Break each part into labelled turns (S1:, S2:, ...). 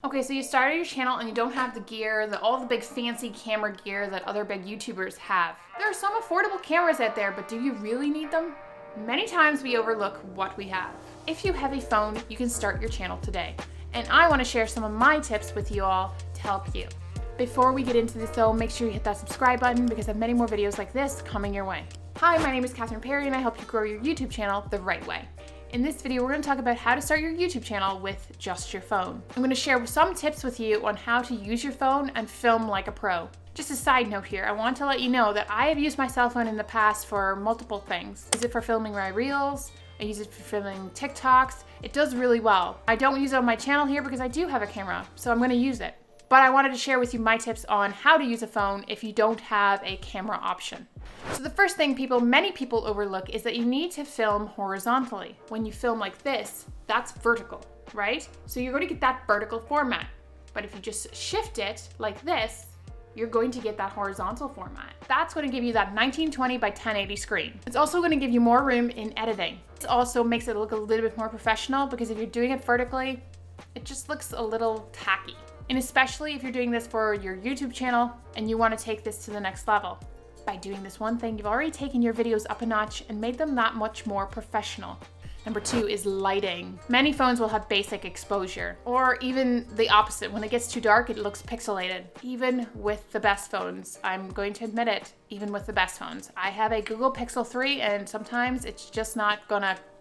S1: Okay, so you started your channel and you don't have the gear, all the big fancy camera gear that other big YouTubers have. There are some affordable cameras out there, but do you really need them? Many times we overlook what we have. If you have a phone, you can start your channel today. And I want to share some of my tips with you all to help you. Before we get into this though, make sure you hit that subscribe button because I have many more videos like this coming your way. Hi, my name is Catherine Perry and I help you grow your YouTube channel the right way. In this video, we're going to talk about how to start your YouTube channel with just your phone. I'm going to share some tips with you on how to use your phone and film like a pro. Just a side note here, I want to let you know that I have used my cell phone in the past for multiple things. I use it for filming my reels, I use it for filming TikToks. It does really well. I don't use it on my channel here because I do have a camera, so I'm going to use it. But I wanted to share with you my tips on how to use a phone if you don't have a camera option. So the first thing many people overlook is that you need to film horizontally. When you film like this, that's vertical, right? So you're going to get that vertical format. But if you just shift it like this, you're going to get that horizontal format. That's going to give you that 1920 by 1080 screen. It's also going to give you more room in editing. It also makes it look a little bit more professional because if you're doing it vertically, it just looks a little tacky. And especially if you're doing this for your YouTube channel and you want to take this to the next level. By doing this one thing, you've already taken your videos up a notch and made them that much more professional. Number 2 is lighting. Many phones will have basic exposure, or even the opposite. When it gets too dark, it looks pixelated. Even with the best phones, I'm going to admit it, even with the best phones. I have a Google Pixel 3 and sometimes it's just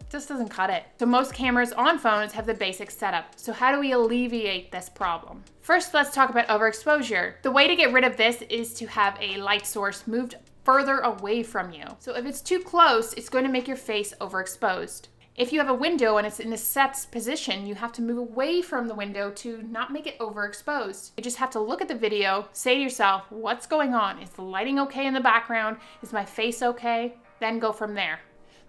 S1: doesn't cut it. So most cameras on phones have the basic setup. So how do we alleviate this problem? First, let's talk about overexposure. The way to get rid of this is to have a light source moved further away from you. So if it's too close, it's going to make your face overexposed. If you have a window and it's in a set position, you have to move away from the window to not make it overexposed. You just have to look at the video, say to yourself, what's going on? Is the lighting okay in the background? Is my face okay? Then go from there.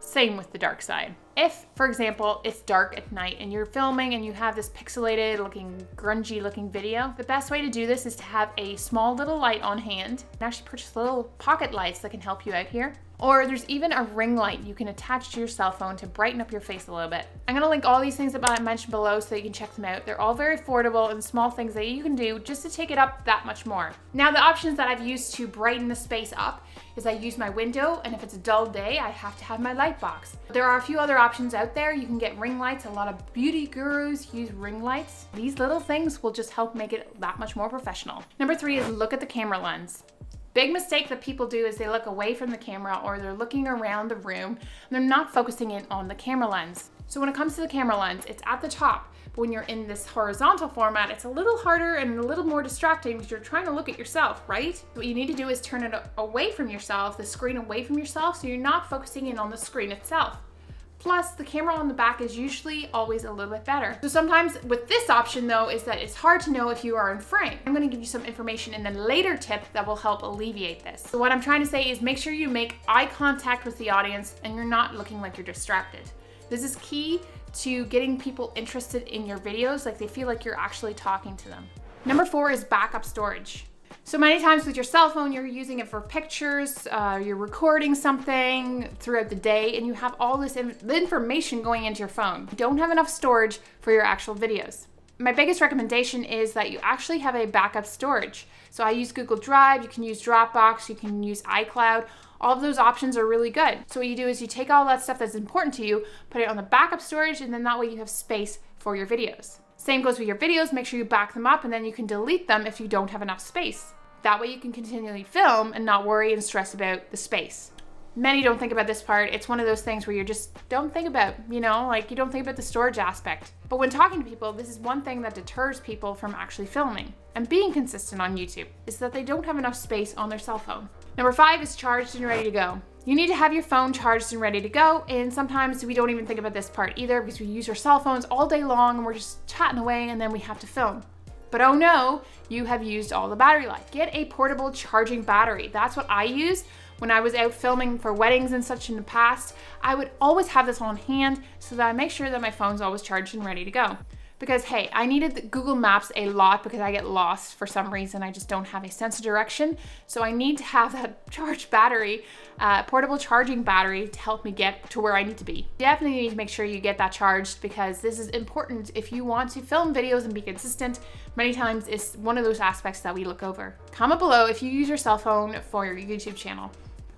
S1: Same with the dark side. If, for example, it's dark at night and you're filming and you have this pixelated looking, grungy looking video, the best way to do this is to have a small little light on hand and actually purchase little pocket lights that can help you out here. Or there's even a ring light you can attach to your cell phone to brighten up your face a little bit. I'm gonna link all these things that I mentioned below so that you can check them out. They're all very affordable and small things that you can do just to take it up that much more. Now the options that I've used to brighten the space up is I use my window, and if it's a dull day, I have to have my light box. There are a few other options out there. You can get ring lights. A lot of beauty gurus use ring lights. These little things will just help make it that much more professional. Number 3 is look at the camera lens. Big mistake that people do is they look away from the camera or they're looking around the room and they're not focusing in on the camera lens. So when it comes to the camera lens, it's at the top. But when you're in this horizontal format, it's a little harder and a little more distracting because you're trying to look at yourself, right? What you need to do is turn it away from yourself, the screen away from yourself, so you're not focusing in on the screen itself. Plus, the camera on the back is usually always a little bit better. So sometimes with this option though, is that it's hard to know if you are in frame. I'm gonna give you some information in the later tip that will help alleviate this. So what I'm trying to say is make sure you make eye contact with the audience and you're not looking like you're distracted. This is key to getting people interested in your videos, like they feel like you're actually talking to them. Number 4 is backup storage. So many times with your cell phone, you're using it for pictures, you're recording something throughout the day, and you have all this information going into your phone. You don't have enough storage for your actual videos. My biggest recommendation is that you actually have a backup storage. So I use Google Drive, you can use Dropbox, you can use iCloud. All of those options are really good. So what you do is you take all that stuff that's important to you, put it on the backup storage, and then that way you have space for your videos. Same goes with your videos, make sure you back them up and then you can delete them if you don't have enough space. That way you can continually film and not worry and stress about the space. Many don't think about this part. It's one of those things where you just don't think about, you don't think about the storage aspect. But when talking to people, this is one thing that deters people from actually filming and being consistent on YouTube, is that they don't have enough space on their cell phone. Number 5 is charged and ready to go. You need to have your phone charged and ready to go, and sometimes we don't even think about this part either because we use our cell phones all day long and we're just chatting away and then we have to film. But oh no, you have used all the battery life. Get a portable charging battery. That's what I used when I was out filming for weddings and such in the past. I would always have this on hand so that I make sure that my phone's always charged and ready to go. Because hey, I needed Google Maps a lot because I get lost for some reason. I just don't have a sense of direction. So I need to have that charged battery, portable charging battery to help me get to where I need to be. Definitely need to make sure you get that charged because this is important if you want to film videos and be consistent. Many times it's one of those aspects that we look over. Comment below if you use your cell phone for your YouTube channel.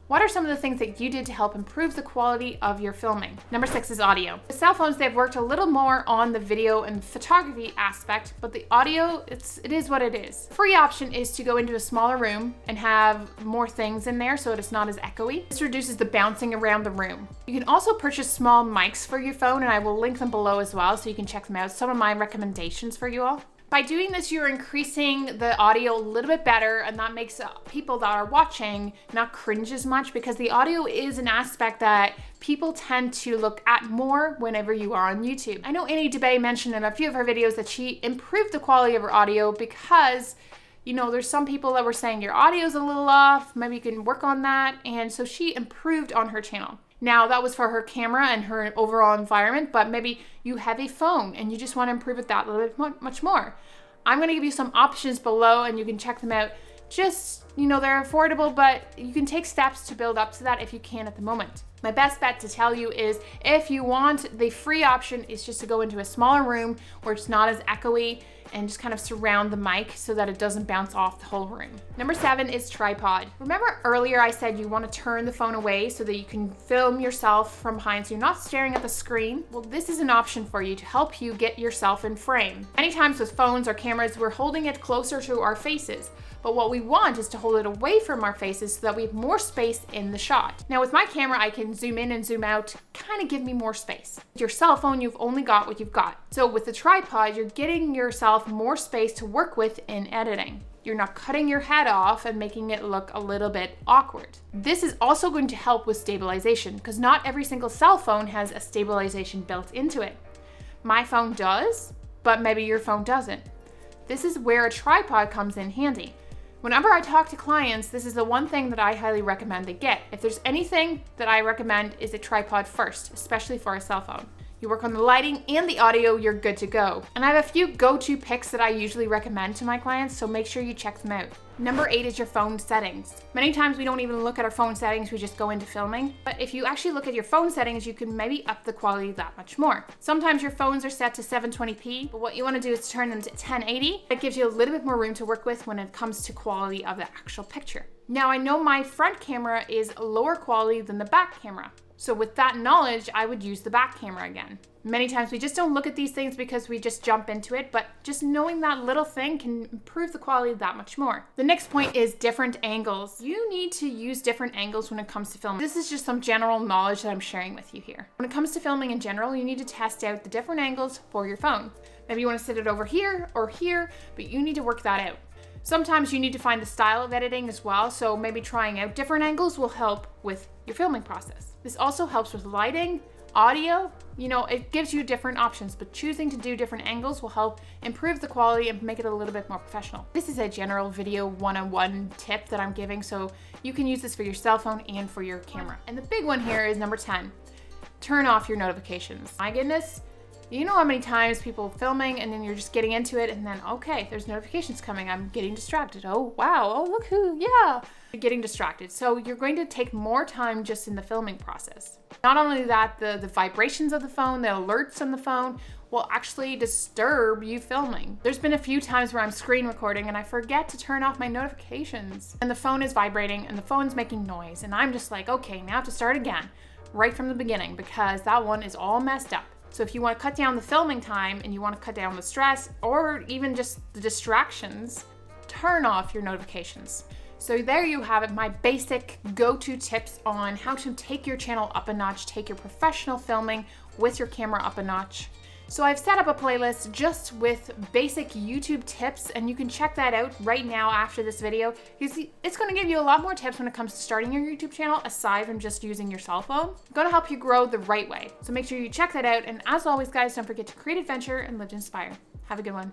S1: What are some of the things that you did to help improve the quality of your filming? Number 6 is audio. The cell phones, they've worked a little more on the video and photography aspect, but the audio, it is what it is. Free option is to go into a smaller room and have more things in there so it's not as echoey. This reduces the bouncing around the room. You can also purchase small mics for your phone, and I will link them below as well so you can check them out. Some of my recommendations for you all. By doing this, you're increasing the audio a little bit better, and that makes people that are watching not cringe as much because the audio is an aspect that people tend to look at more whenever you are on YouTube. I know Annie DeBay mentioned in a few of her videos that she improved the quality of her audio because, you know, there's some people that were saying your audio's a little off, maybe you can work on that, and so she improved on her channel. Now that was for her camera and her overall environment, but maybe you have a phone and you just want to improve it that little bit much more. I'm going to give you some options below and you can check them out. Just, you know, they're affordable, but you can take steps to build up to that if you can at the moment. My best bet to tell you is if you want the free option is just to go into a smaller room where it's not as echoey and just kind of surround the mic so that it doesn't bounce off the whole room. Number 7 is tripod. Remember earlier I said you want to turn the phone away so that you can film yourself from behind so you're not staring at the screen? Well, this is an option for you to help you get yourself in frame. Many times with phones or cameras, we're holding it closer to our faces. But what we want is to hold it away from our faces so that we have more space in the shot. Now with my camera, I can zoom in and zoom out, kind of give me more space. With your cell phone, you've only got what you've got. So with the tripod, you're getting yourself more space to work with in editing. You're not cutting your head off and making it look a little bit awkward. This is also going to help with stabilization because not every single cell phone has a stabilization built into it. My phone does, but maybe your phone doesn't. This is where a tripod comes in handy. Whenever I talk to clients, this is the one thing that I highly recommend they get. If there's anything that I recommend is a tripod first, especially for a cell phone. You work on the lighting and the audio, you're good to go. And I have a few go-to picks that I usually recommend to my clients, so make sure you check them out. Number 8 is your phone settings. Many times we don't even look at our phone settings, we just go into filming. But if you actually look at your phone settings, you can maybe up the quality that much more. Sometimes your phones are set to 720p, but what you want to do is turn them to 1080. That gives you a little bit more room to work with when it comes to quality of the actual picture. Now I know my front camera is lower quality than the back camera. So with that knowledge, I would use the back camera again. Many times we just don't look at these things because we just jump into it, but just knowing that little thing can improve the quality that much more. The next point is different angles. You need to use different angles when it comes to filming. This is just some general knowledge that I'm sharing with you here. When it comes to filming in general, you need to test out the different angles for your phone. Maybe you want to sit it over here or here, but you need to work that out. Sometimes you need to find the style of editing as well, so maybe trying out different angles will help with your filming process. This also helps with lighting, audio, you know, it gives you different options, but choosing to do different angles will help improve the quality and make it a little bit more professional. This is a general video one-on-one tip that I'm giving, so you can use this for your cell phone and for your camera. And the big one here is number 10, turn off your notifications. My goodness. You know how many times people filming and then you're just getting into it and then, okay, there's notifications coming. I'm getting distracted. Oh, wow. Oh, look who, yeah. You're getting distracted. So you're going to take more time just in the filming process. Not only that, the vibrations of the phone, the alerts on the phone will actually disturb you filming. There's been a few times where I'm screen recording and I forget to turn off my notifications and the phone is vibrating and the phone's making noise. And I'm just like, okay, now I have to start again right from the beginning because that one is all messed up. So if you want to cut down the filming time and you want to cut down the stress or even just the distractions, turn off your notifications. So there you have it, my basic go-to tips on how to take your channel up a notch, take your professional filming with your camera up a notch. So I've set up a playlist just with basic YouTube tips and you can check that out right now after this video. It's going to give you a lot more tips when it comes to starting your YouTube channel aside from just using your cell phone. It's going to help you grow the right way. So make sure you check that out. And as always, guys, don't forget to create adventure and live to inspire. Have a good one.